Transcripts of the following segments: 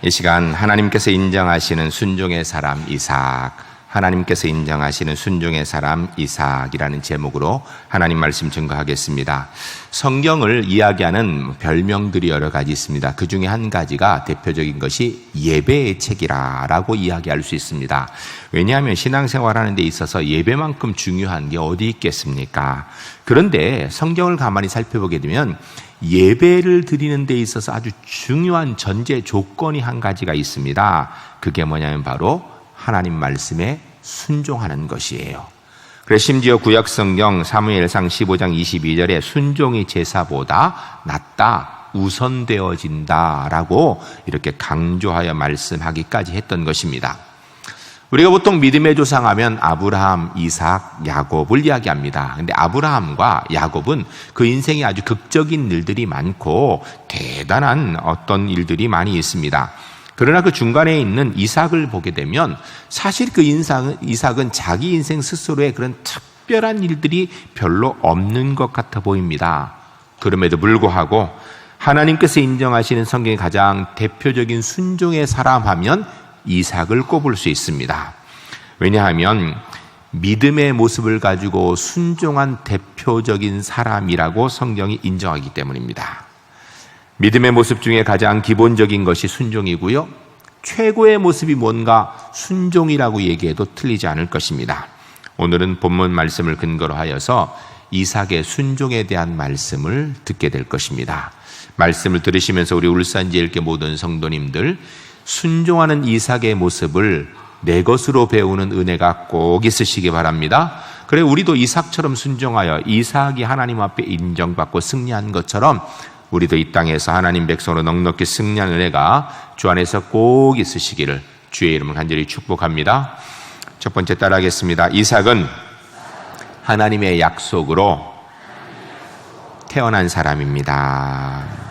이 시간 하나님께서 인정하시는 순종의 사람 이삭, 하나님께서 인정하시는 순종의 사람 이삭이라는 제목으로 하나님 말씀 증거하겠습니다. 성경을 이야기하는 별명들이 여러 가지 있습니다. 그 중에 한 가지가 대표적인 것이 예배의 책이라고 이야기할 수 있습니다. 왜냐하면 신앙생활하는 데 있어서 예배만큼 중요한 게 어디 있겠습니까? 그런데 성경을 가만히 살펴보게 되면 예배를 드리는 데 있어서 아주 중요한 전제 조건이 한 가지가 있습니다. 그게 뭐냐면 바로 하나님 말씀에 순종하는 것이에요. 그래서 심지어 구약성경 사무엘상 15장 22절에 순종이 제사보다 낫다, 우선되어진다라고 이렇게 강조하여 말씀하기까지 했던 것입니다. 우리가 보통 믿음의 조상하면 아브라함, 이삭, 야곱을 이야기합니다. 그런데 아브라함과 야곱은 그 인생에 아주 극적인 일들이 많고 대단한 어떤 일들이 많이 있습니다. 그러나 그 중간에 있는 이삭을 보게 되면 사실 그 이삭은 자기 인생 스스로의 그런 특별한 일들이 별로 없는 것 같아 보입니다. 그럼에도 불구하고 하나님께서 인정하시는 성경의 가장 대표적인 순종의 사람 하면 이삭을 꼽을 수 있습니다. 왜냐하면 믿음의 모습을 가지고 순종한 대표적인 사람이라고 성경이 인정하기 때문입니다. 믿음의 모습 중에 가장 기본적인 것이 순종이고요. 최고의 모습이 뭔가 순종이라고 얘기해도 틀리지 않을 것입니다. 오늘은 본문 말씀을 근거로 하여서 이삭의 순종에 대한 말씀을 듣게 될 것입니다. 말씀을 들으시면서 우리 울산제일교 모든 성도님들, 순종하는 이삭의 모습을 내 것으로 배우는 은혜가 꼭 있으시기 바랍니다. 그래 우리도 이삭처럼 순종하여 이삭이 하나님 앞에 인정받고 승리한 것처럼 우리도 이 땅에서 하나님 백성으로 넉넉히 승리한 은혜가 주 안에서 꼭 있으시기를 주의 이름을 간절히 축복합니다. 첫 번째 따라하겠습니다. 이삭은 하나님의 약속으로 태어난 사람입니다.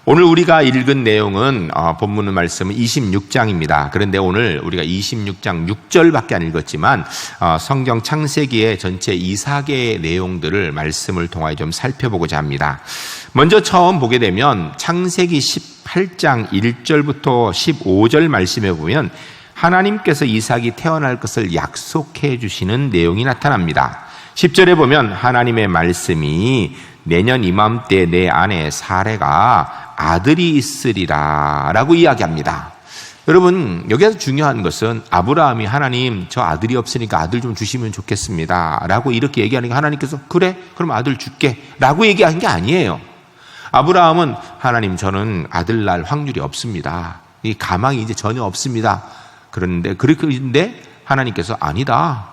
오늘 우리가 읽은 내용은 본문 말씀은 26장입니다. 그런데 오늘 우리가 26장 6절밖에 안 읽었지만 성경 창세기의 전체 이삭의 내용들을 말씀을 통하여 좀 살펴보고자 합니다. 먼저 처음 보게 되면 창세기 18장 1절부터 15절 말씀에 보면 하나님께서 이삭이 태어날 것을 약속해 주시는 내용이 나타납니다. 10절에 보면 하나님의 말씀이 내년 이맘때 내 아내 사레가 아들이 있으리라 라고 이야기합니다. 여러분 여기서 중요한 것은 아브라함이 하나님 저 아들이 없으니까 아들 좀 주시면 좋겠습니다 라고 이렇게 얘기하니까 하나님께서 그래 그럼 아들 줄게 라고 얘기한 게 아니에요. 아브라함은 하나님 저는 아들 날 확률이 없습니다. 이 가망이 이제 전혀 없습니다. 그런데 하나님께서 아니다.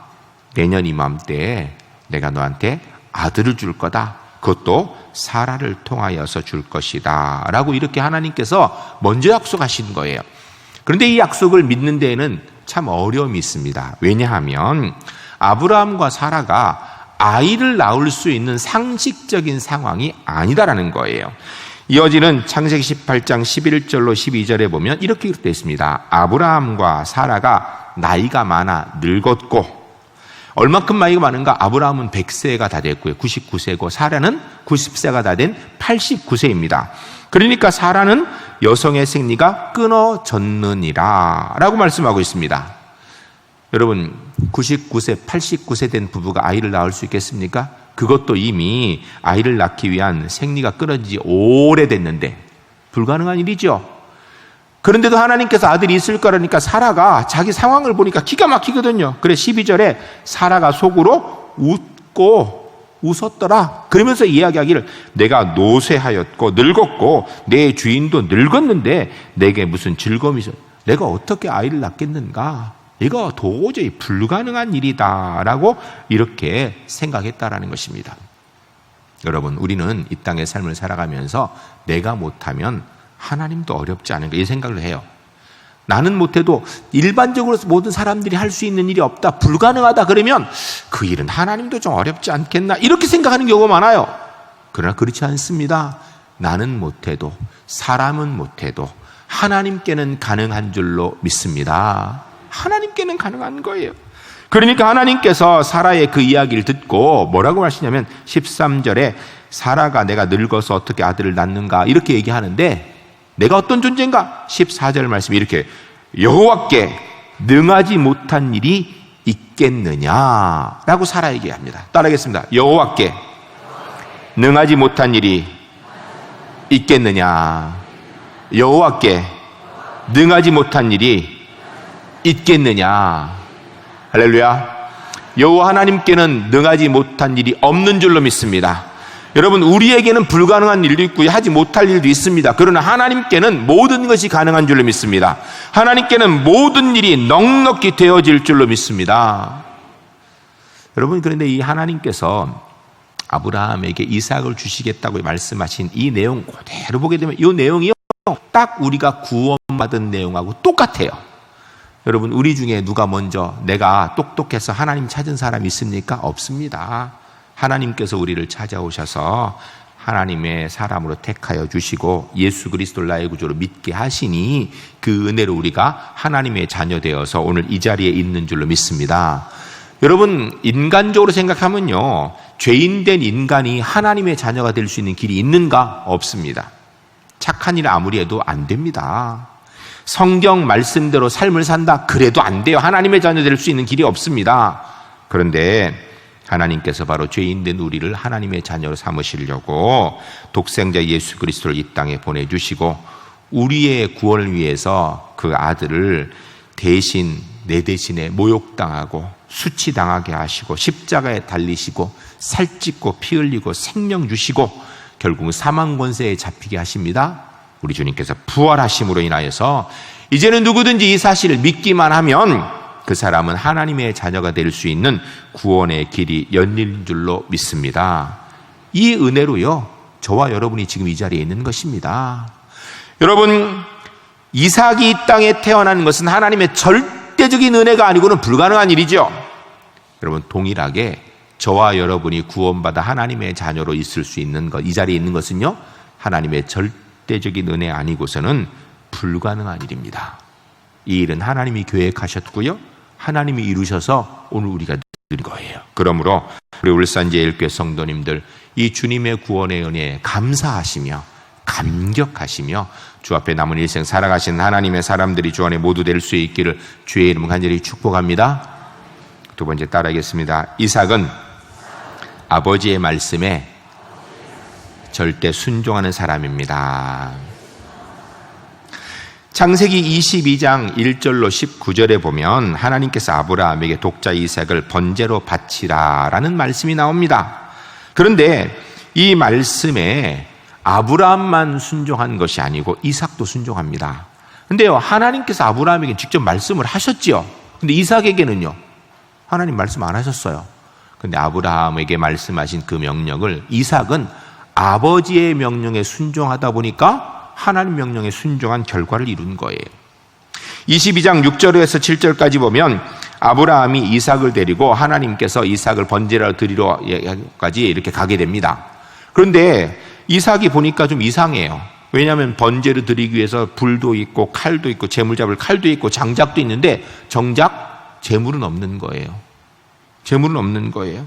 내년 이맘때 내가 너한테 아들을 줄 거다. 그것도 사라를 통하여서 줄 것이다 라고 이렇게 하나님께서 먼저 약속하신 거예요. 그런데 이 약속을 믿는 데에는 참 어려움이 있습니다. 왜냐하면 아브라함과 사라가 아이를 낳을 수 있는 상식적인 상황이 아니다라는 거예요. 이어지는 창세기 18장 11절로 12절에 보면 이렇게 기록되어 있습니다. 아브라함과 사라가 나이가 많아 늙었고, 얼마큼 나이가 많은가? 아브라함은 100세가 다 됐고요. 99세고 사라는 90세가 다 된 89세입니다. 그러니까 사라는 여성의 생리가 끊어졌느니라 라고 말씀하고 있습니다. 여러분 99세, 89세 된 부부가 아이를 낳을 수 있겠습니까? 그것도 이미 아이를 낳기 위한 생리가 끊어진 지 오래됐는데 불가능한 일이죠. 그런데도 하나님께서 아들이 있을 거라니까 사라가 자기 상황을 보니까 기가 막히거든요. 그래 12절에 사라가 속으로 웃었더라. 그러면서 이야기하기를 내가 노쇠하였고 늙었고 내 주인도 늙었는데 내게 무슨 즐거움이 있어. 내가 어떻게 아이를 낳겠는가? 이거 도저히 불가능한 일이다 라고 이렇게 생각했다라는 것입니다. 여러분 우리는 이 땅의 삶을 살아가면서 내가 못하면 하나님도 어렵지 않은가 이 생각을 해요. 나는 못해도 일반적으로 모든 사람들이 할 수 있는 일이 없다, 불가능하다 그러면 그 일은 하나님도 좀 어렵지 않겠나 이렇게 생각하는 경우가 많아요. 그러나 그렇지 않습니다. 나는 못해도 사람은 못해도 하나님께는 가능한 줄로 믿습니다. 하나님께는 가능한 거예요. 그러니까 하나님께서 사라의 그 이야기를 듣고 뭐라고 하시냐면 13절에 사라가 내가 늙어서 어떻게 아들을 낳는가 이렇게 얘기하는데 내가 어떤 존재인가? 14절 말씀이 이렇게 여호와께 능하지 못한 일이 있겠느냐라고 사라에게 합니다. 따라하겠습니다. 여호와께 능하지 못한 일이 있겠느냐. 여호와께 능하지 못한 일이 있겠느냐. 할렐루야. 여호와 하나님께는 능하지 못한 일이 없는 줄로 믿습니다. 여러분, 우리에게는 불가능한 일도 있고 하지 못할 일도 있습니다. 그러나 하나님께는 모든 것이 가능한 줄로 믿습니다. 하나님께는 모든 일이 넉넉히 되어질 줄로 믿습니다. 여러분, 그런데 이 하나님께서 아브라함에게 이삭을 주시겠다고 말씀하신 이 내용 그대로 보게 되면 이 내용이요, 딱 우리가 구원받은 내용하고 똑같아요. 여러분, 우리 중에 누가 먼저 내가 똑똑해서 하나님 찾은 사람이 있습니까? 없습니다. 하나님께서 우리를 찾아오셔서 하나님의 사람으로 택하여 주시고 예수 그리스도를 나의 구주로 믿게 하시니 그 은혜로 우리가 하나님의 자녀 되어서 오늘 이 자리에 있는 줄로 믿습니다. 여러분, 인간적으로 생각하면요, 죄인된 인간이 하나님의 자녀가 될 수 있는 길이 있는가? 없습니다. 착한 일 아무리 해도 안 됩니다. 성경 말씀대로 삶을 산다? 그래도 안 돼요. 하나님의 자녀 될 수 있는 길이 없습니다. 그런데 하나님께서 바로 죄인된 우리를 하나님의 자녀로 삼으시려고 독생자 예수 그리스도를 이 땅에 보내주시고 우리의 구원을 위해서 그 아들을 대신 내 대신에 모욕당하고 수치당하게 하시고 십자가에 달리시고 살찢고 피 흘리고 생명 주시고 결국은 사망 권세에 잡히게 하십니다. 우리 주님께서 부활하심으로 인하여서 이제는 누구든지 이 사실을 믿기만 하면 그 사람은 하나님의 자녀가 될 수 있는 구원의 길이 열린 줄로 믿습니다. 이 은혜로요, 저와 여러분이 지금 이 자리에 있는 것입니다. 여러분, 이삭이 이 땅에 태어나는 것은 하나님의 절대적인 은혜가 아니고는 불가능한 일이죠. 여러분, 동일하게 저와 여러분이 구원받아 하나님의 자녀로 있을 수 있는 것, 이 자리에 있는 것은요, 하나님의 절대적인 은혜 아니고서는 불가능한 일입니다. 이 일은 하나님이 계획하셨고요, 하나님이 이루셔서 오늘 우리가 누린 거예요. 그러므로 우리 울산제일교회 성도님들, 이 주님의 구원의 은혜에 감사하시며 감격하시며 주 앞에 남은 일생 살아가신 하나님의 사람들이 주 안에 모두 될 수 있기를 주의 이름으로 간절히 축복합니다. 두 번째 따라하겠습니다. 이삭은 아버지의 말씀에 절대 순종하는 사람입니다. 창세기 22장 1절로 19절에 보면 하나님께서 아브라함에게 독자 이삭을 번제로 바치라 라는 말씀이 나옵니다. 그런데 이 말씀에 아브라함만 순종한 것이 아니고 이삭도 순종합니다. 그런데요, 하나님께서 아브라함에게 직접 말씀을 하셨죠. 근데 이삭에게는요, 하나님 말씀 안 하셨어요. 근데 아브라함에게 말씀하신 그 명령을 이삭은 아버지의 명령에 순종하다 보니까 하나님 명령에 순종한 결과를 이룬 거예요. 22장 6절에서 7절까지 보면 아브라함이 이삭을 데리고 하나님께서 이삭을 번제로 드리러까지 이렇게 가게 됩니다. 그런데 이삭이 보니까 좀 이상해요. 왜냐하면 번제를 드리기 위해서 불도 있고 칼도 있고 재물 잡을 칼도 있고 장작도 있는데 정작 재물은 없는 거예요. 재물은 없는 거예요.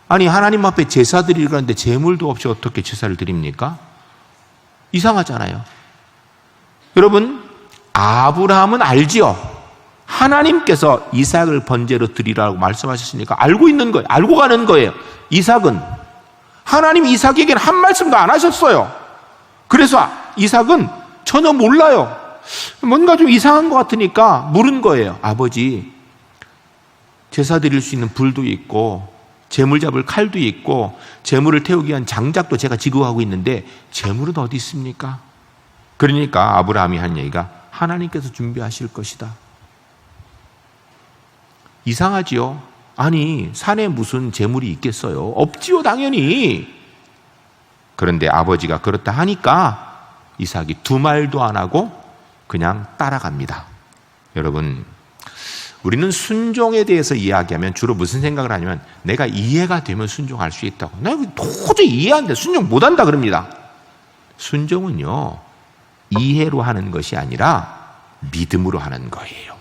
아니, 하나님 앞에 제사 드리려고 하는데 재물도 없이 어떻게 제사를 드립니까? 이상하잖아요. 여러분, 아브라함은 알지요. 하나님께서 이삭을 번제로 드리라고 말씀하셨으니까 알고 있는 거예요. 알고 가는 거예요. 이삭은 하나님이 이삭에게는 한 말씀도 안 하셨어요. 그래서 이삭은 전혀 몰라요. 뭔가 좀 이상한 것 같으니까 물은 거예요. 아버지, 제사 드릴 수 있는 불도 있고 재물 잡을 칼도 있고 재물을 태우기 위한 장작도 제가 지급하고 있는데 재물은 어디 있습니까? 그러니까 아브라함이 한 얘기가 하나님께서 준비하실 것이다. 이상하지요? 아니, 산에 무슨 재물이 있겠어요? 없지요, 당연히. 그런데 아버지가 그렇다 하니까 이삭이 두 말도 안 하고 그냥 따라갑니다. 여러분, 우리는 순종에 대해서 이야기하면 주로 무슨 생각을 하냐면 내가 이해가 되면 순종할 수 있다고. 나 도저히 이해 안 돼. 순종 못 한다 그럽니다. 순종은요, 이해로 하는 것이 아니라 믿음으로 하는 거예요.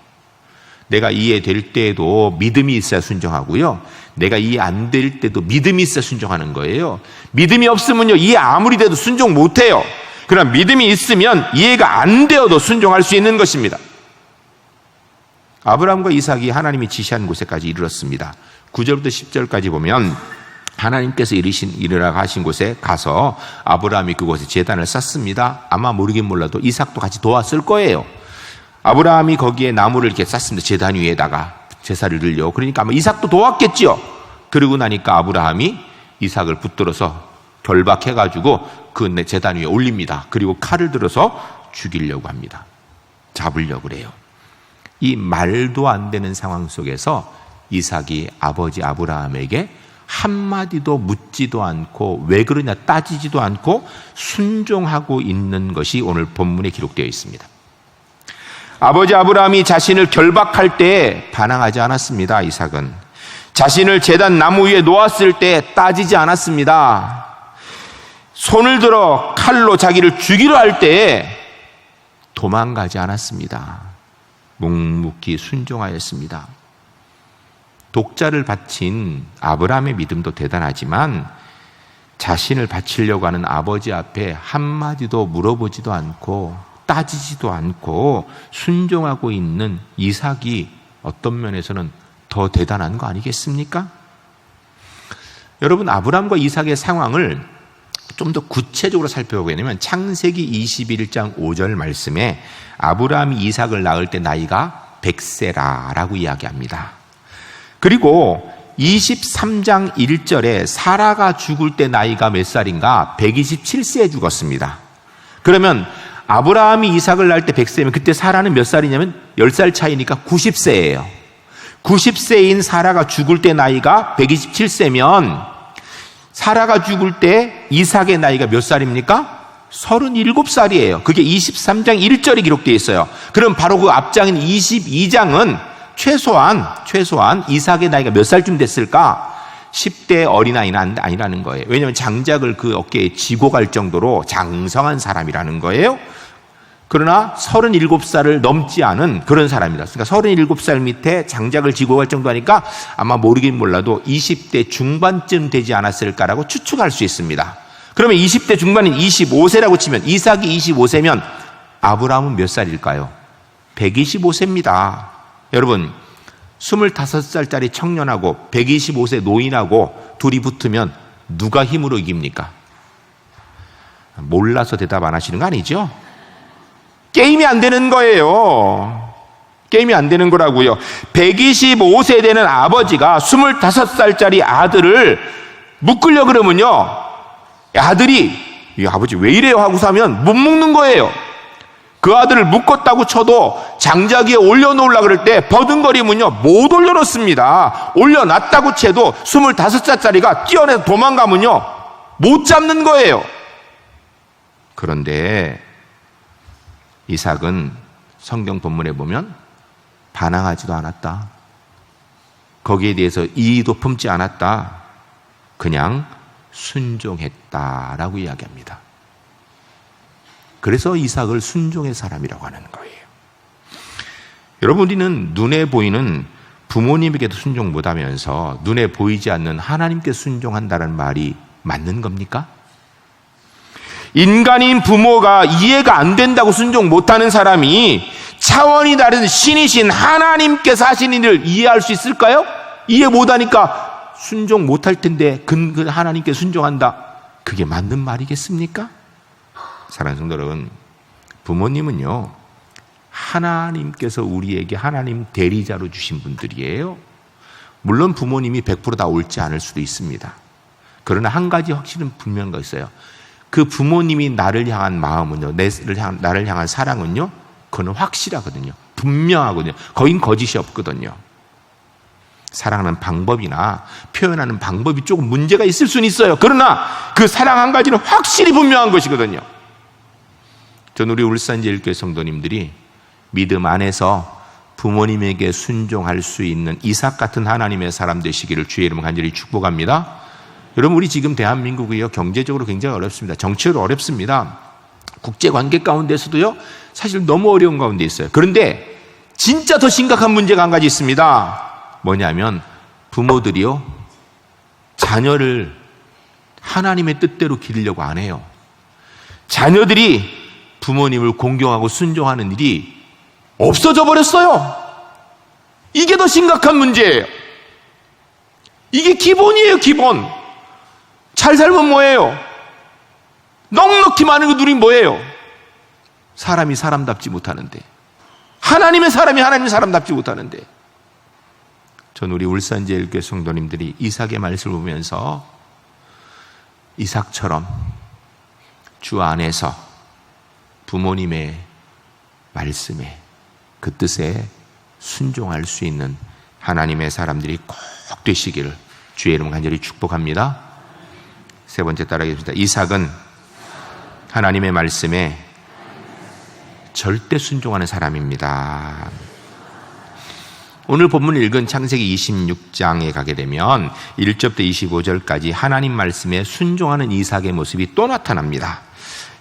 내가 이해될 때에도 믿음이 있어야 순종하고요, 내가 이해 안 될 때도 믿음이 있어야 순종하는 거예요. 믿음이 없으면요, 이해 아무리 돼도 순종 못 해요. 그러나 믿음이 있으면 이해가 안 되어도 순종할 수 있는 것입니다. 아브라함과 이삭이 하나님이 지시한 곳에까지 이르렀습니다. 9절부터 10절까지 보면 하나님께서 이르라고 하신 곳에 가서 아브라함이 그곳에 제단을 쌓습니다. 아마 모르긴 몰라도 이삭도 같이 도왔을 거예요. 아브라함이 거기에 나무를 이렇게 쌓습니다. 제단 위에다가 제사를 드려. 그러니까 아마 이삭도 도왔겠지요. 그러고 나니까 아브라함이 이삭을 붙들어서 결박해가지고 그 제단 위에 올립니다. 그리고 칼을 들어서 죽이려고 합니다. 잡으려고 그래요. 이 말도 안 되는 상황 속에서 이삭이 아버지 아브라함에게 한마디도 묻지도 않고 왜 그러냐 따지지도 않고 순종하고 있는 것이 오늘 본문에 기록되어 있습니다. 아버지 아브라함이 자신을 결박할 때 반항하지 않았습니다. 이삭은 자신을 제단 나무 위에 놓았을 때 따지지 않았습니다. 손을 들어 칼로 자기를 죽이려 할 때 도망가지 않았습니다. 묵묵히 순종하였습니다. 독자를 바친 아브라함의 믿음도 대단하지만 자신을 바치려고 하는 아버지 앞에 한마디도 물어보지도 않고 따지지도 않고 순종하고 있는 이삭이 어떤 면에서는 더 대단한 거 아니겠습니까? 여러분, 아브라함과 이삭의 상황을 좀 더 구체적으로 살펴보게 되면 창세기 21장 5절 말씀에 아브라함이 이삭을 낳을 때 나이가 100세라라고 이야기합니다. 그리고 23장 1절에 사라가 죽을 때 나이가 몇 살인가? 127세에 죽었습니다. 그러면 아브라함이 이삭을 낳을 때 100세면 그때 사라는 몇 살이냐면 10살 차이니까 90세예요. 90세인 사라가 죽을 때 나이가 127세면 사라가 죽을 때 이삭의 나이가 몇 살입니까? 37살이에요. 그게 23장 1절에 기록되어 있어요. 그럼 바로 그 앞장인 22장은 최소한 이삭의 나이가 몇 살쯤 됐을까? 10대 어린아이는 아니라는 거예요. 왜냐하면 장작을 그 어깨에 지고 갈 정도로 장성한 사람이라는 거예요. 그러나 37살을 넘지 않은 그런 사람이다. 그러니까 37살 밑에 장작을 지고 갈 정도 하니까 아마 모르긴 몰라도 20대 중반쯤 되지 않았을까라고 추측할 수 있습니다. 그러면 20대 중반인 25세라고 치면 이삭이 25세면 아브라함은 몇 살일까요? 125세입니다. 여러분, 25살짜리 청년하고 125세 노인하고 둘이 붙으면 누가 힘으로 이깁니까? 몰라서 대답 안 하시는 거 아니죠? 게임이 안 되는 거예요. 게임이 안 되는 거라고요. 125세 되는 아버지가 25살짜리 아들을 묶으려 그러면요, 아들이 이 아버지 왜 이래요 하고서 하면 못 묶는 거예요. 그 아들을 묶었다고 쳐도 장작 위에 올려놓으려고 그럴 때 버둥거리면요 못 올려놓습니다. 올려놨다고 쳐도 25살짜리가 뛰어내서 도망가면요 못 잡는 거예요. 그런데 이삭은 성경 본문에 보면 반항하지도 않았다. 거기에 대해서 이의도 품지 않았다. 그냥 순종했다라고 이야기합니다. 그래서 이삭을 순종의 사람이라고 하는 거예요. 여러분, 우리는 눈에 보이는 부모님에게도 순종 못하면서 눈에 보이지 않는 하나님께 순종한다는 말이 맞는 겁니까? 인간인 부모가 이해가 안 된다고 순종 못하는 사람이 차원이 다른 신이신 하나님께서 하신 일을 이해할 수 있을까요? 이해 못하니까 순종 못할 텐데 그 하나님께 순종한다. 그게 맞는 말이겠습니까? 사랑하는 성도 여러분, 부모님은요 하나님께서 우리에게 하나님 대리자로 주신 분들이에요. 물론 부모님이 100% 다 옳지 않을 수도 있습니다. 그러나 한 가지 확실은 분명한 거 있어요. 그 부모님이 나를 향한 마음은요, 나를 향한 사랑은요, 그건 확실하거든요. 분명하거든요. 거긴 거짓이 없거든요. 사랑하는 방법이나 표현하는 방법이 조금 문제가 있을 수는 있어요. 그러나 그 사랑 한 가지는 확실히 분명한 것이거든요. 전 우리 울산제일교회 성도님들이 믿음 안에서 부모님에게 순종할 수 있는 이삭 같은 하나님의 사람 되시기를 주의 이름으로 간절히 축복합니다. 여러분, 우리 지금 대한민국이요 경제적으로 굉장히 어렵습니다. 정치적으로 어렵습니다. 국제관계 가운데서도요 사실 너무 어려운 가운데 있어요. 그런데 진짜 더 심각한 문제가 한 가지 있습니다. 뭐냐면 부모들이요 자녀를 하나님의 뜻대로 기르려고 안 해요. 자녀들이 부모님을 공경하고 순종하는 일이 없어져 버렸어요. 이게 더 심각한 문제예요. 이게 기본이에요, 기본. 잘 살면 뭐예요? 넉넉히 많은 거 누리면 뭐예요? 사람이 사람답지 못하는데, 하나님의 사람이 하나님의 사람답지 못하는데. 전 우리 울산제일교회 성도님들이 이삭의 말씀을 보면서 이삭처럼 주 안에서 부모님의 말씀에, 그 뜻에 순종할 수 있는 하나님의 사람들이 꼭 되시기를 주의 이름 간절히 축복합니다. 세 번째 따라하겠습니다. 이삭은 하나님의 말씀에 절대 순종하는 사람입니다. 오늘 본문을 읽은 창세기 26장에 가게 되면 1절부터 25절까지 하나님 말씀에 순종하는 이삭의 모습이 또 나타납니다.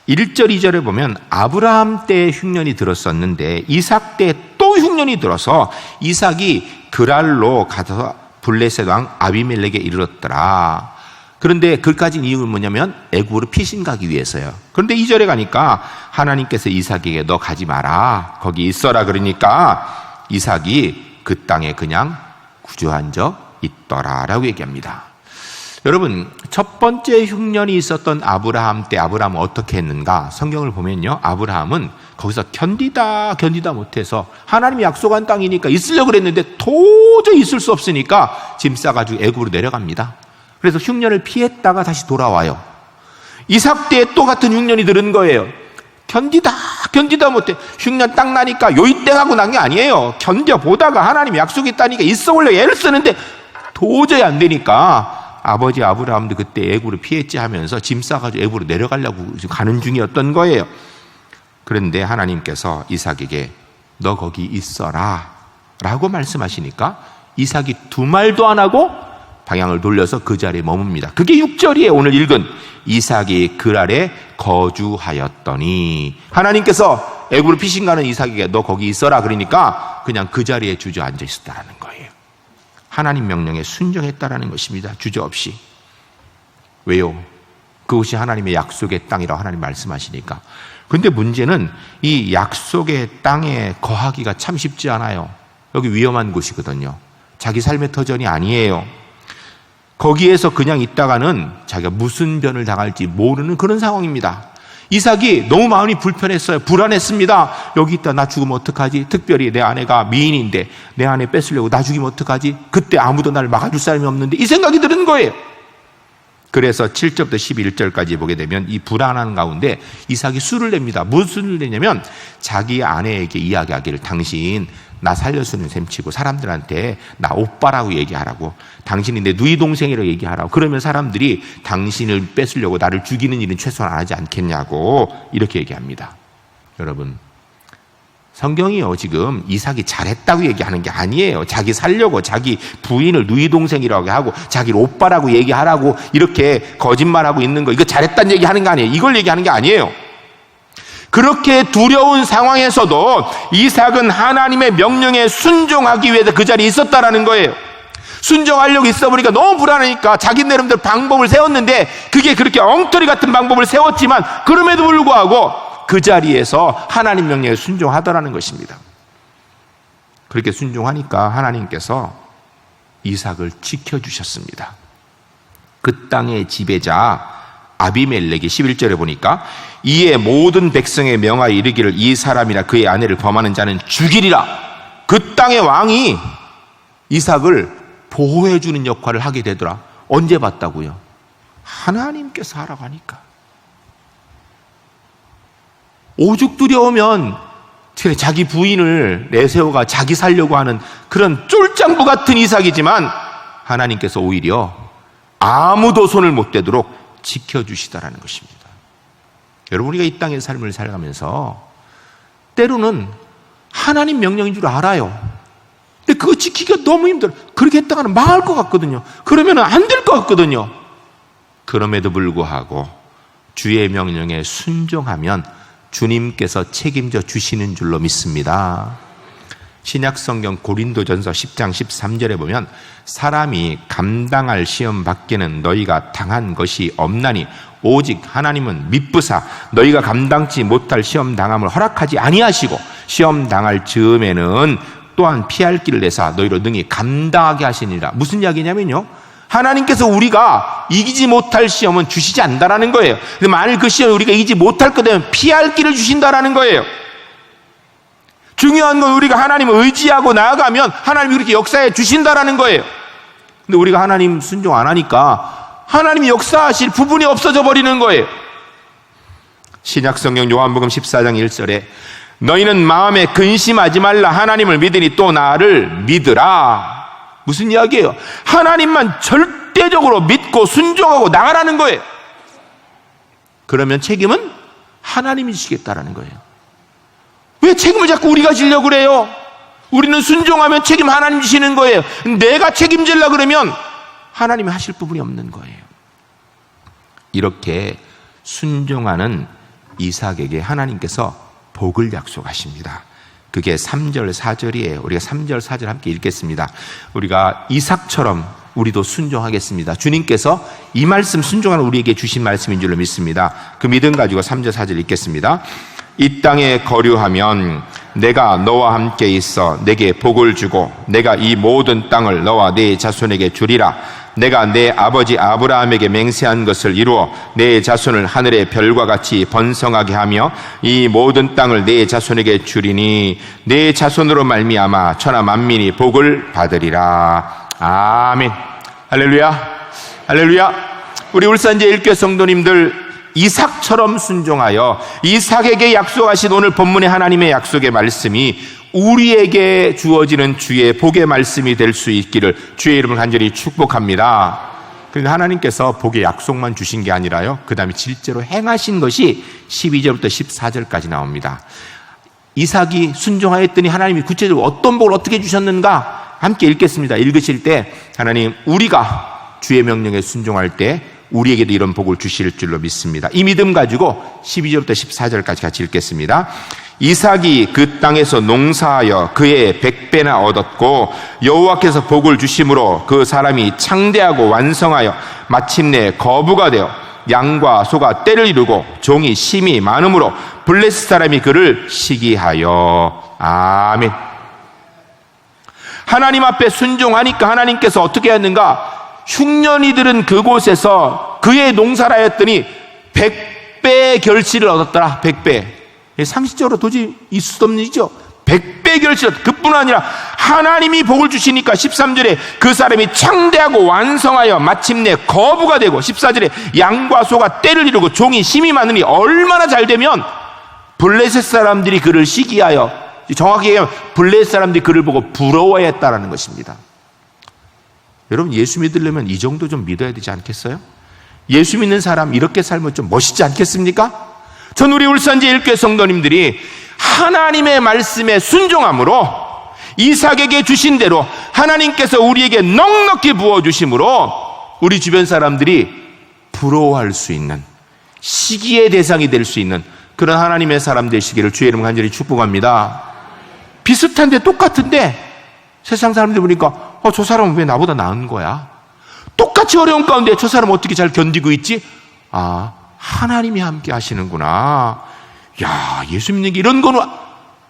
1절, 2절에 보면 아브라함 때 흉년이 들었었는데 이삭 때 또 흉년이 들어서 이삭이 그랄로 가서 블레셋 왕 아비멜렉에 이르렀더라. 그런데 그까진 이유는 뭐냐면 애굽으로 피신 가기 위해서요. 그런데 2절에 가니까 하나님께서 이삭에게 너 가지 마라, 거기 있어라 그러니까 이삭이 그 땅에 그냥 구조한 적 있더라라고 얘기합니다. 여러분, 첫 번째 흉년이 있었던 아브라함 때 아브라함은 어떻게 했는가? 성경을 보면요, 아브라함은 거기서 견디다 못해서 하나님이 약속한 땅이니까 있으려고 그랬는데 도저히 있을 수 없으니까 짐 싸가지고 애굽으로 내려갑니다. 그래서 흉년을 피했다가 다시 돌아와요. 이삭 때에 또 같은 흉년이 들은 거예요. 견디다 못해. 흉년 딱 나니까 요이땡하고 난 게 아니에요. 견뎌보다가 하나님이 약속했다니까 있어 보려고 애를 쓰는데 도저히 안 되니까 아버지 아브라함도 그때 애굽으로 피했지 하면서 짐 싸가지고 애굽으로 내려가려고 가는 중이었던 거예요. 그런데 하나님께서 이삭에게 너 거기 있어라 라고 말씀하시니까 이삭이 두 말도 안 하고 방향을 돌려서 그 자리에 머뭅니다. 그게 6절이에요. 오늘 읽은 이삭이 그랄에 거주하였더니, 하나님께서 애굽으로 피신 가는 이삭에게 너 거기 있어라 그러니까 그냥 그 자리에 주저앉아 있었다는 거예요. 하나님 명령에 순종했다라는 것입니다. 주저없이. 왜요? 그것이 하나님의 약속의 땅이라고 하나님 말씀하시니까. 그런데 문제는 이 약속의 땅에 거하기가 참 쉽지 않아요. 여기 위험한 곳이거든요. 자기 삶의 터전이 아니에요. 거기에서 그냥 있다가는 자기가 무슨 변을 당할지 모르는 그런 상황입니다. 이삭이 너무 마음이 불편했어요. 불안했습니다. 여기 있다 나 죽으면 어떡하지? 특별히 내 아내가 미인인데 내 아내 뺏으려고 나 죽이면 어떡하지? 그때 아무도 나를 막아줄 사람이 없는데 이 생각이 드는 거예요. 그래서 7절부터 11절까지 보게 되면 이 불안한 가운데 이삭이 수를 냅니다. 무슨 수를 내냐면 자기 아내에게 이야기하기를 당신 나 살려주는 셈치고 사람들한테 나 오빠라고 얘기하라고, 당신이 내 누이 동생이라고 얘기하라고, 그러면 사람들이 당신을 뺏으려고 나를 죽이는 일은 최소한 안 하지 않겠냐고 이렇게 얘기합니다. 여러분, 성경이요 지금 이삭이 잘했다고 얘기하는 게 아니에요. 자기 살려고 자기 부인을 누이 동생이라고 하고 자기를 오빠라고 얘기하라고 이렇게 거짓말하고 있는 거, 이거 잘했다는 얘기하는 거 아니에요. 이걸 얘기하는 게 아니에요. 그렇게 두려운 상황에서도 이삭은 하나님의 명령에 순종하기 위해서 그 자리에 있었다라는 거예요. 순종하려고 있어 보니까 너무 불안하니까 자기 나름대로 방법을 세웠는데 그게 그렇게 엉터리 같은 방법을 세웠지만 그럼에도 불구하고 그 자리에서 하나님 명령에 순종하더라는 것입니다. 그렇게 순종하니까 하나님께서 이삭을 지켜주셨습니다. 그 땅의 지배자 아비멜렉이 11절에 보니까 이에 모든 백성의 명하에 이르기를 이 사람이나 그의 아내를 범하는 자는 죽이리라. 그 땅의 왕이 이삭을 보호해주는 역할을 하게 되더라. 언제 봤다고요? 하나님께서 하라고 하니까. 오죽 두려우면 자기 부인을 내세워가 자기 살려고 하는 그런 쫄장부 같은 이삭이지만 하나님께서 오히려 아무도 손을 못 대도록 지켜주시다라는 것입니다. 여러분, 우리가 이 땅의 삶을 살아가면서 때로는 하나님 명령인 줄 알아요. 근데 그거 지키기가 너무 힘들어. 그렇게 했다가는 망할 것 같거든요. 그러면 안 될 것 같거든요. 그럼에도 불구하고 주의 명령에 순종하면 주님께서 책임져 주시는 줄로 믿습니다. 신약성경 고린도전서 10장 13절에 보면 사람이 감당할 시험 밖에는 너희가 당한 것이 없나니 오직 하나님은 미쁘사 너희가 감당치 못할 시험 당함을 허락하지 아니하시고 시험 당할 즈음에는 또한 피할 길을 내사 너희로 능히 감당하게 하시니라. 무슨 이야기냐면요, 하나님께서 우리가 이기지 못할 시험은 주시지 않는다라는 거예요. 근데 만일 그 시험을 우리가 이기지 못할 것 되면 피할 길을 주신다라는 거예요. 중요한 건 우리가 하나님을 의지하고 나아가면 하나님이 그렇게 역사해 주신다라는 거예요. 근데 우리가 하나님 순종 안 하니까 하나님이 역사하실 부분이 없어져 버리는 거예요. 신약성경 요한복음 14장 1절에 너희는 마음에 근심하지 말라 하나님을 믿으니 또 나를 믿으라. 무슨 이야기예요? 하나님만 절대적으로 믿고 순종하고 나가라는 거예요. 그러면 책임은 하나님이 지시겠다라는 거예요. 왜 책임을 자꾸 우리가 지려고 그래요? 우리는 순종하면 책임 하나님 지시는 거예요. 내가 책임지려고 그러면 하나님이 하실 부분이 없는 거예요. 이렇게 순종하는 이삭에게 하나님께서 복을 약속하십니다. 그게 3절 4절이에요. 우리가 3절 4절 함께 읽겠습니다. 우리가 이삭처럼 우리도 순종하겠습니다. 주님께서 이 말씀 순종하는 우리에게 주신 말씀인 줄로 믿습니다. 그 믿음 가지고 3절 4절 읽겠습니다. 이 땅에 거류하면 내가 너와 함께 있어 내게 복을 주고 내가 이 모든 땅을 너와 네 자손에게 주리라. 내가 내 아버지 아브라함에게 맹세한 것을 이루어 내 자손을 하늘의 별과 같이 번성하게 하며 이 모든 땅을 내 자손에게 주리니 내 자손으로 말미암아 천하 만민이 복을 받으리라. 아멘. 할렐루야. 할렐루야. 우리 울산제일교회 성도님들, 이삭처럼 순종하여 이삭에게 약속하신 오늘 본문의 하나님의 약속의 말씀이 우리에게 주어지는 주의 복의 말씀이 될 수 있기를 주의 이름을 간절히 축복합니다. 그런데 하나님께서 복의 약속만 주신 게 아니라요, 그 다음에 실제로 행하신 것이 12절부터 14절까지 나옵니다. 이삭이 순종하였더니 하나님이 구체적으로 어떤 복을 어떻게 주셨는가 함께 읽겠습니다. 읽으실 때 하나님, 우리가 주의 명령에 순종할 때 우리에게도 이런 복을 주실 줄로 믿습니다. 이 믿음 가지고 12절부터 14절까지 같이 읽겠습니다. 이삭이 그 땅에서 농사하여 그의 100배나 얻었고 여호와께서 복을 주심으로 그 사람이 창대하고 완성하여 마침내 거부가 되어 양과 소가 떼를 이루고 종이 심이 많음으로 블레셋 사람이 그를 시기하여. 아멘. 하나님 앞에 순종하니까 하나님께서 어떻게 했는가? 흉년이들은 그곳에서 그의 농사를 하였더니 100배의 결실을 얻었더라. 100배. 상식적으로 도저히 있을 수 없는 일이죠. 100배 결실. 그뿐 아니라 하나님이 복을 주시니까 13절에 그 사람이 창대하고 완성하여 마침내 거부가 되고, 14절에 양과 소가 떼를 이루고 종이 심이 많으니 얼마나 잘 되면 블레셋 사람들이 그를 시기하여, 정확히 얘기하면 블레셋 사람들이 그를 보고 부러워했다라는 것입니다. 여러분, 예수 믿으려면 이 정도 좀 믿어야 되지 않겠어요? 예수 믿는 사람 이렇게 살면 좀 멋있지 않겠습니까? 전 우리 울산제일교회 성도님들이 하나님의 말씀에 순종함으로 이삭에게 주신 대로 하나님께서 우리에게 넉넉히 부어주심으로 우리 주변 사람들이 부러워할 수 있는, 시기의 대상이 될 수 있는 그런 하나님의 사람 되시기를 주의 이름 간절히 축복합니다. 비슷한데 똑같은데 세상 사람들 보니까 저 사람은 왜 나보다 나은 거야? 똑같이 어려운 가운데 저 사람 어떻게 잘 견디고 있지? 아, 하나님이 함께 하시는구나. 야, 예수 믿는 게 이런 거는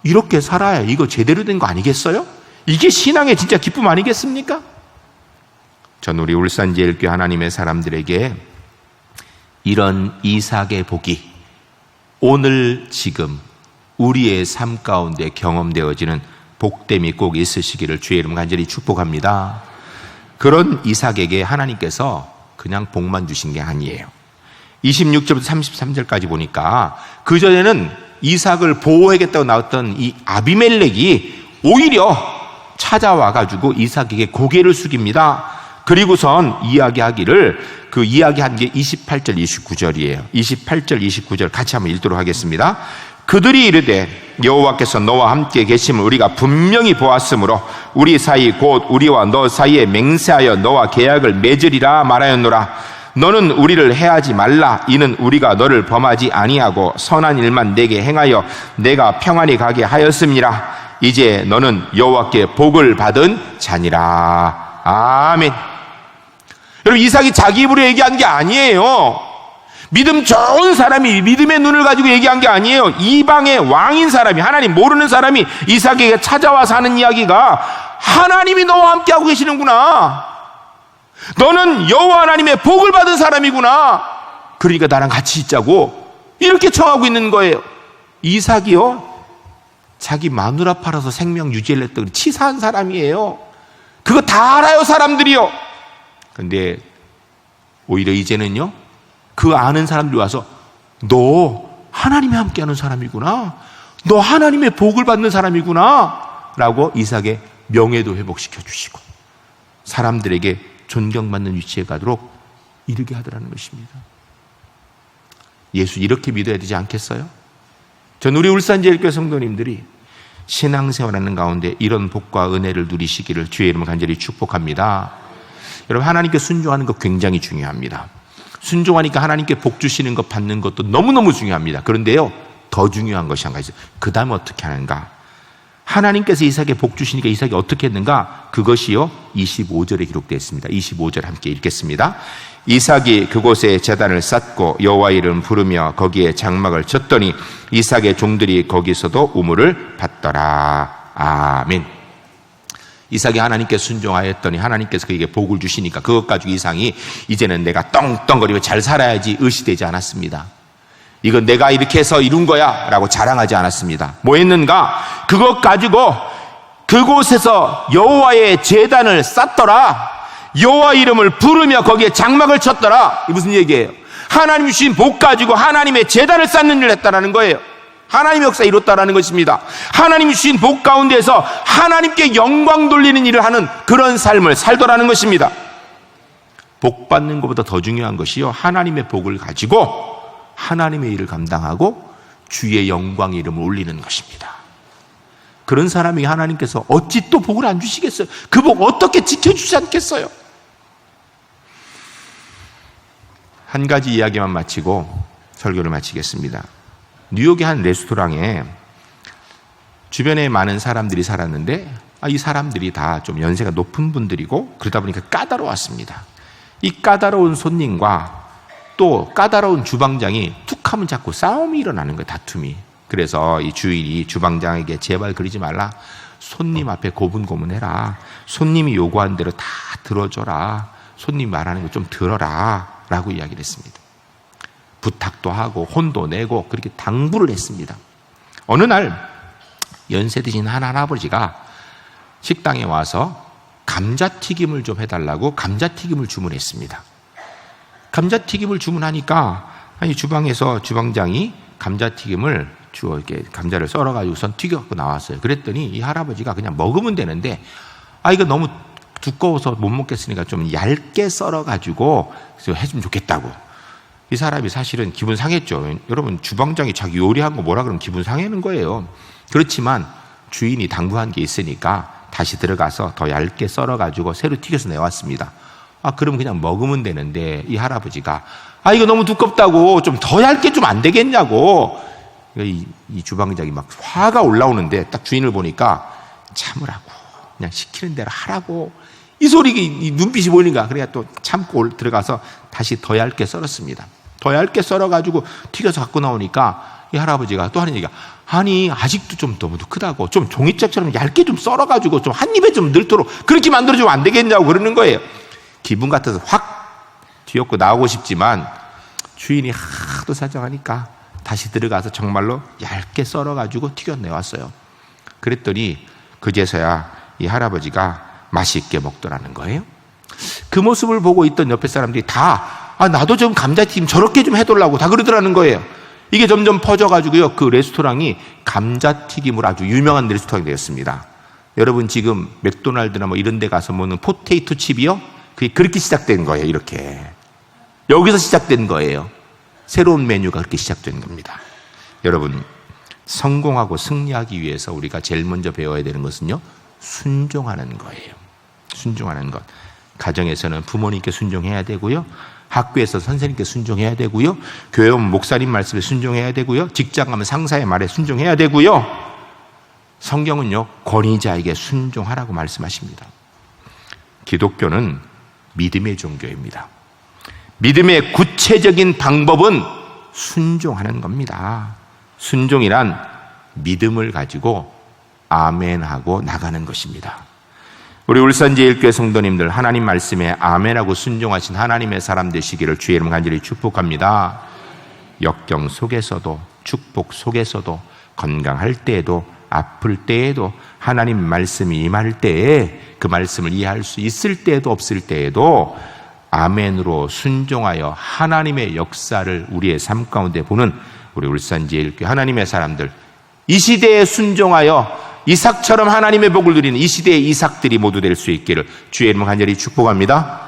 이렇게 살아야 이거 제대로 된 거 아니겠어요? 이게 신앙의 진짜 기쁨 아니겠습니까? 전 우리 울산제일교회 하나님의 사람들에게 이런 이삭의 복이 오늘 지금 우리의 삶 가운데 경험되어지는 복됨이 꼭 있으시기를 주의 이름 간절히 축복합니다. 그런 이삭에게 하나님께서 그냥 복만 주신 게 아니에요. 26절부터 33절까지 보니까 그전에는 이삭을 보호하겠다고 나왔던 이 아비멜렉이 오히려 찾아와가지고 이삭에게 고개를 숙입니다. 그리고선 이야기하기를, 그 이야기한 게 28절 29절이에요. 28절 29절 같이 한번 읽도록 하겠습니다. 그들이 이르되 여호와께서 너와 함께 계심을 우리가 분명히 보았으므로 우리 사이 곧 우리와 너 사이에 맹세하여 너와 계약을 맺으리라 말하였노라. 너는 우리를 해하지 말라. 이는 우리가 너를 범하지 아니하고 선한 일만 내게 행하여 내가 평안히 가게 하였음이라. 이제 너는 여호와께 복을 받은 자니라. 아멘. 여러분, 이삭이 자기 입으로 얘기한 게 아니에요. 믿음 좋은 사람이 믿음의 눈을 가지고 얘기한 게 아니에요. 이방의 왕인 사람이, 하나님 모르는 사람이 이삭에게 찾아와서 하는 이야기가 하나님이 너와 함께하고 계시는구나. 너는 여호와 하나님의 복을 받은 사람이구나. 그러니까 나랑 같이 있자고 이렇게 청하고 있는 거예요. 이삭이요, 자기 마누라 팔아서 생명 유지를 했던 치사한 사람이에요. 그거 다 알아요, 사람들이요. 근데 오히려 이제는요, 그 아는 사람들이 와서 너 하나님이 함께하는 사람이구나, 너 하나님의 복을 받는 사람이구나 라고 이삭의 명예도 회복시켜 주시고 사람들에게 존경받는 위치에 가도록 이르게 하더라는 것입니다. 예수 이렇게 믿어야 되지 않겠어요? 전 우리 울산제일교회 성도님들이 신앙생활하는 가운데 이런 복과 은혜를 누리시기를 주의 이름으로 간절히 축복합니다. 여러분, 하나님께 순종하는 것 굉장히 중요합니다. 순종하니까 하나님께 복 주시는 것 받는 것도 너무너무 중요합니다. 그런데요, 더 중요한 것이 한 가지 있어요. 그 다음에 어떻게 하는가? 하나님께서 이삭에 복 주시니까 이삭이 어떻게 했는가? 그것이요, 25절에 기록되어 있습니다. 25절 함께 읽겠습니다. 이삭이 그곳에 제단을 쌓고 여호와 이름 부르며 거기에 장막을 쳤더니 이삭의 종들이 거기서도 우물을 받더라. 아멘. 이삭이 하나님께 순종하였더니 하나님께서 그에게 복을 주시니까 그것 가지고 이삭이 이제는 내가 떵떵거리며 잘 살아야지 의시되지 않았습니다. 이건 내가 이렇게 해서 이룬 거야 라고 자랑하지 않았습니다. 뭐 했는가? 그것 가지고 그곳에서 여호와의 제단을 쌓더라. 여호와 이름을 부르며 거기에 장막을 쳤더라. 이 무슨 얘기예요? 하나님 주신 복 가지고 하나님의 제단을 쌓는 일을 했다라는 거예요. 하나님의 역사 이뤘다라는 것입니다. 하나님 주신 복 가운데서 하나님께 영광 돌리는 일을 하는 그런 삶을 살더라는 것입니다. 복 받는 것보다 더 중요한 것이요, 하나님의 복을 가지고 하나님의 일을 감당하고 주의 영광의 이름을 올리는 것입니다. 그런 사람이 하나님께서 어찌 또 복을 안 주시겠어요? 그 복 어떻게 지켜주지 않겠어요? 한 가지 이야기만 마치고 설교를 마치겠습니다. 뉴욕의 한 레스토랑에 주변에 많은 사람들이 살았는데 이 사람들이 다 좀 연세가 높은 분들이고 그러다 보니까 까다로웠습니다. 이 까다로운 손님과 또 까다로운 주방장이 툭 하면 자꾸 싸움이 일어나는 거예요, 다툼이. 그래서 이 주인이 주방장에게 제발 그러지 말라. 손님 앞에 고분고분해라. 손님이 요구한 대로 다 들어줘라. 손님 말하는 거 좀 들어라 라고 이야기를 했습니다. 부탁도 하고 혼도 내고 그렇게 당부를 했습니다. 어느 날 연세 드신 한 할아버지가 식당에 와서 감자튀김을 좀 해달라고 감자튀김을 주문했습니다. 감자튀김을 주문하니까 주방에서 주방장이 감자튀김을 이렇게 감자를 썰어가지고선 튀겨갖고 나왔어요. 그랬더니 이 할아버지가 그냥 먹으면 되는데 이거 너무 두꺼워서 못 먹겠으니까 좀 얇게 썰어가지고 해주면 좋겠다고. 이 사람이 사실은 기분 상했죠. 여러분, 주방장이 자기 요리한 거 뭐라 그러면 기분 상하는 거예요. 그렇지만 주인이 당부한 게 있으니까 다시 들어가서 더 얇게 썰어가지고 새로 튀겨서 내왔습니다. 그럼 그냥 먹으면 되는데 이 할아버지가 이거 너무 두껍다고 좀 더 얇게 좀 안 되겠냐고. 이 주방장이 막 화가 올라오는데 딱 주인을 보니까 참으라고, 그냥 시키는 대로 하라고, 이 소리, 이 눈빛이 보이니까 그래야 또 참고 들어가서 다시 더 얇게 썰었습니다. 더 얇게 썰어가지고 튀겨서 갖고 나오니까 이 할아버지가 또 하는 얘기가, 아니 아직도 좀 너무 크다고, 좀 종이짝처럼 얇게 좀 썰어가지고 좀 한 입에 좀 넣도록 그렇게 만들어주면 안 되겠냐고 그러는 거예요. 기분 같아서 확 뒤엎고 나오고 싶지만 주인이 하도 사정하니까 다시 들어가서 정말로 얇게 썰어가지고 튀겨내왔어요. 그랬더니 그제서야 이 할아버지가 맛있게 먹더라는 거예요. 그 모습을 보고 있던 옆에 사람들이 다 나도 좀 감자튀김 저렇게 좀 해달라고 다 그러더라는 거예요. 이게 점점 퍼져가지고요, 그 레스토랑이 감자튀김으로 아주 유명한 레스토랑이 되었습니다. 여러분, 지금 맥도날드나 뭐 이런 데 가서 먹는 포테이토 칩이요, 그게 그렇게 시작된 거예요. 이렇게 여기서 시작된 거예요. 새로운 메뉴가 그렇게 시작된 겁니다. 여러분, 성공하고 승리하기 위해서 우리가 제일 먼저 배워야 되는 것은요, 순종하는 거예요. 순종하는 것. 가정에서는 부모님께 순종해야 되고요, 학교에서 선생님께 순종해야 되고요, 교회 오면 목사님 말씀에 순종해야 되고요, 직장 가면 상사의 말에 순종해야 되고요. 성경은요, 권위자에게 순종하라고 말씀하십니다. 기독교는 믿음의 종교입니다. 믿음의 구체적인 방법은 순종하는 겁니다. 순종이란 믿음을 가지고 아멘하고 나가는 것입니다. 우리 울산제일교회 성도님들, 하나님 말씀에 아멘하고 순종하신 하나님의 사람 되시기를 주의 이름 간절히 축복합니다. 역경 속에서도, 축복 속에서도, 건강할 때에도, 아플 때에도, 하나님 말씀이 임할 때에 그 말씀을 이해할 수 있을 때에도 없을 때에도 아멘으로 순종하여 하나님의 역사를 우리의 삶 가운데 보는 우리 울산제일교회 하나님의 사람들, 이 시대에 순종하여 이삭처럼 하나님의 복을 누리는 이 시대의 이삭들이 모두 될 수 있기를 주의 이름으로 간절히 축복합니다.